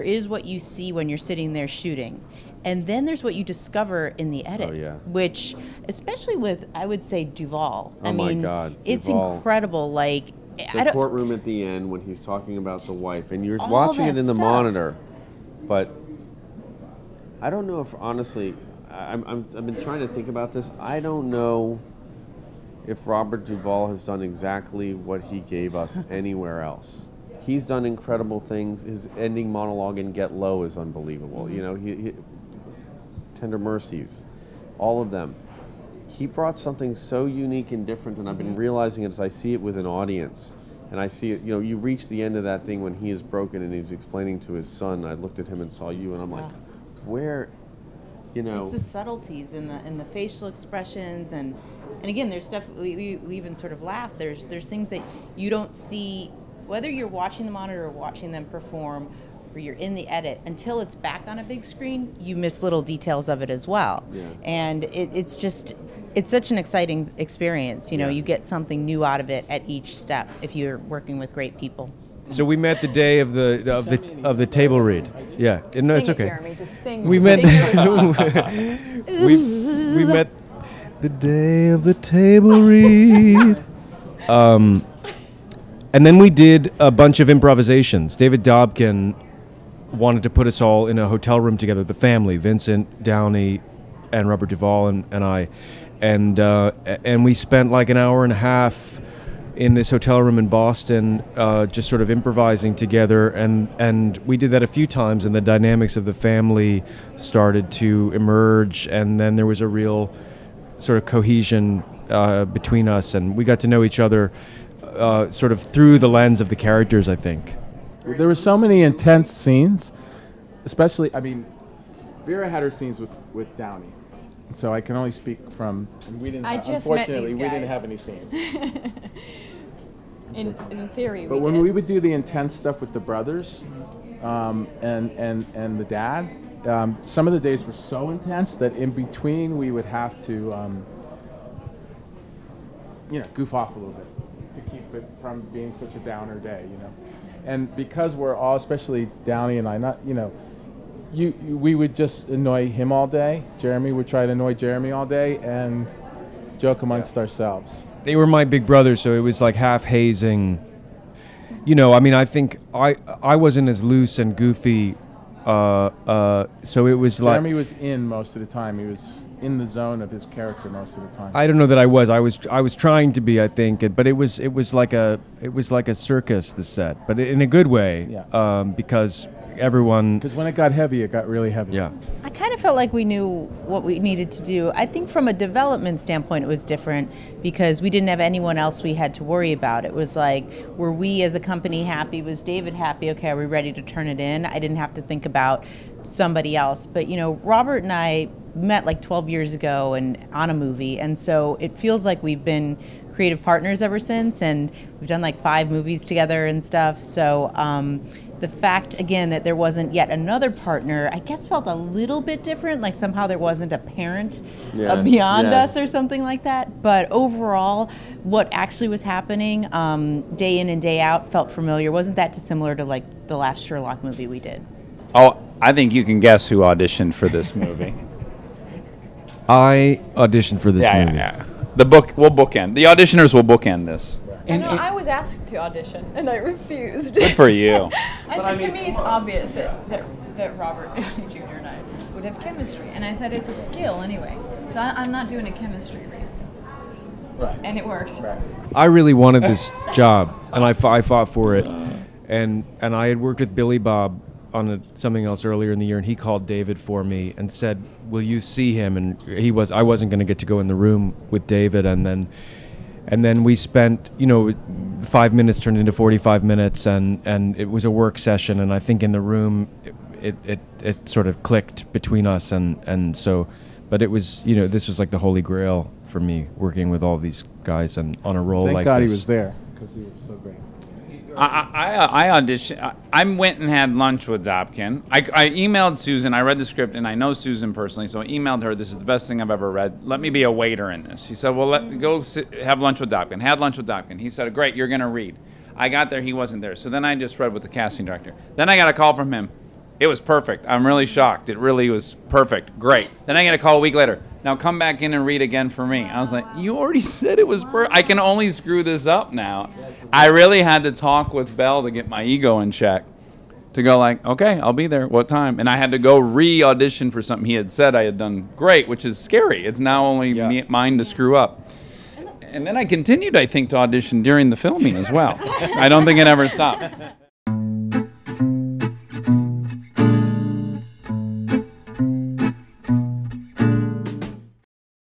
is what you see when you're sitting there shooting. And then there's what you discover in the edit, which, especially with, I would say, Duvall. Oh, my God. It's Duvall. Incredible. Like, the courtroom at the end when he's talking about the wife, and you're watching it in the monitor, but I don't know if, honestly, I've been trying to think about this. I don't know if Robert Duvall has done exactly what he gave us anywhere else. He's done incredible things. His ending monologue in Get Low is unbelievable. You know, he Tender Mercies, all of them. He brought something so unique and different, and I've been realizing it as I see it with an audience. And I see it, you know, you reach the end of that thing when he is broken and he's explaining to his son. I looked at him and saw you, and I'm like, where, you know. It's the subtleties in the facial expressions, and again, there's stuff, we even sort of laugh. There's things that you don't see, whether you're watching the monitor or watching them perform, or you're in the edit, until it's back on a big screen, you miss little details of it as well. Yeah. And it's such an exciting experience. You know, you get something new out of it at each step if you're working with great people. So we met the day of the table read. Yeah, no, it's okay. Jeremy, just sing. We met. we met the day of the table read. And then we did a bunch of improvisations. David Dobkin wanted to put us all in a hotel room together, the family, Vincent, Downey, and Robert Duvall and I. And we spent like an hour and a half in this hotel room in Boston, just sort of improvising together. And we did that a few times, and the dynamics of the family started to emerge. And then there was a real sort of cohesion between us, and we got to know each other sort of through the lens of the characters, I think. There were so many intense scenes, especially, I mean, Vera had her scenes with Downey. So I can only speak from, we didn't, unfortunately, we didn't have any scenes. in theory, but when we would do the intense stuff with the brothers and the dad, some of the days were so intense that in between we would have to, you know, goof off a little bit to keep it from being such a downer day, you know. And because we're all, especially Downey and I, not, you know, we would just annoy him all day. Jeremy would try to annoy Jeremy all day and joke amongst ourselves. They were my big brothers, so it was like half hazing. You know, I mean, I think I wasn't as loose and goofy, so it was like... Jeremy was in most of the time. He was in the zone of his character most of the time. I don't know that I was. I was trying to be, I think, but it was like a circus, the set, but in a good way. Yeah. Because everyone... Because when it got heavy, it got really heavy. Yeah. I kind of felt like we knew what we needed to do. I think from a development standpoint, it was different because we didn't have anyone else we had to worry about. It was like, were we as a company happy? Was David happy? Okay, are we ready to turn it in? I didn't have to think about somebody else. But, you know, Robert and I met like 12 years ago and on a movie, and so it feels like we've been creative partners ever since, and we've done like 5 movies together and stuff. So the fact, again, that there wasn't yet another partner, I guess felt a little bit different, like somehow there wasn't a parent beyond us or something like that. But overall, what actually was happening day in and day out felt familiar. Wasn't that dissimilar to like the last Sherlock movie we did? Oh, I think you can guess who auditioned for this movie. I auditioned for this movie. Yeah. The book will bookend. The auditioners will bookend this. I was asked to audition, and I refused. Good for you. I said, to me, it's obvious that Robert Downey Jr. and I would have chemistry, and I thought it's a skill anyway. So I'm not doing a chemistry read. Right. And it worked. Right. I really wanted this job, and I fought for it. And I had worked with Billy Bob on something else earlier in the year, and he called David for me and said, "Will you see him?" And I wasn't going to get to go in the room with David, and then we spent, 5 minutes turned into 45 minutes, and it was a work session, and I think in the room it sort of clicked between us, and so, but it was, this was like the holy grail for me, working with all these guys and on a role like this. Thank God he was there, because he was so great. I auditioned. I went and had lunch with Dobkin. I emailed Susan. I read the script, and I know Susan personally, so I emailed her. This is the best thing I've ever read. Let me be a waiter in this. She said, well, go have lunch with Dobkin. Had lunch with Dobkin. He said, great, you're going to read. I got there. He wasn't there. So then I just read with the casting director. Then I got a call from him. It was perfect. I'm really shocked. It really was perfect. Great. Then I get a call a week later. Now come back in and read again for me. I was like, you already said it was perfect. I can only screw this up now. I really had to talk with Belle to get my ego in check. To go like, okay, I'll be there. What time? And I had to go re-audition for something he had said I had done great, which is scary. It's now only mine to screw up. And then I continued, I think, to audition during the filming as well. I don't think it ever stopped.